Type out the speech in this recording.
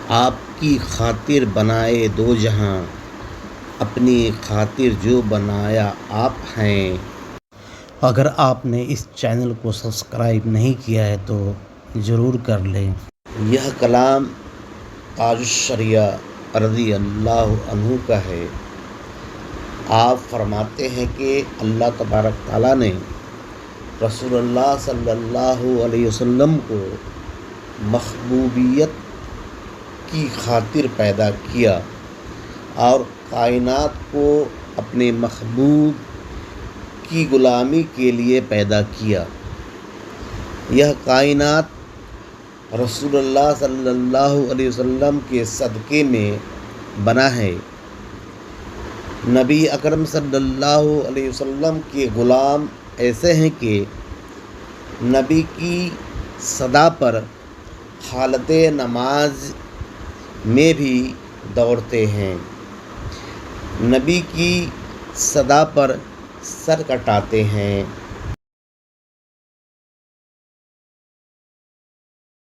آپ کی خاطر بنائے دو جہاں، اپنی خاطر جو بنایا آپ ہیں۔ اگر آپ نے اس چینل کو سبسکرائب نہیں کیا ہے تو ضرور کر لیں۔ یہ کلام تاج الشریعہ رضی اللہ عنہ کا ہے۔ آپ فرماتے ہیں کہ اللہ تبارک تعالیٰ نے رسول اللہ صلی اللہ علیہ وسلم کو محبوبیت کی خاطر پیدا کیا اور کائنات کو اپنے محبوب کی غلامی کے لیے پیدا کیا۔ یہ کائنات رسول اللہ صلی اللہ علیہ وسلم کے صدقے میں بنا ہے۔ نبی اکرم صلی اللہ علیہ وسلم کے غلام ایسے ہیں کہ نبی کی صدا پر حالت نماز میں بھی دوڑتے ہیں، نبی کی صدا پر سر کٹاتے ہیں۔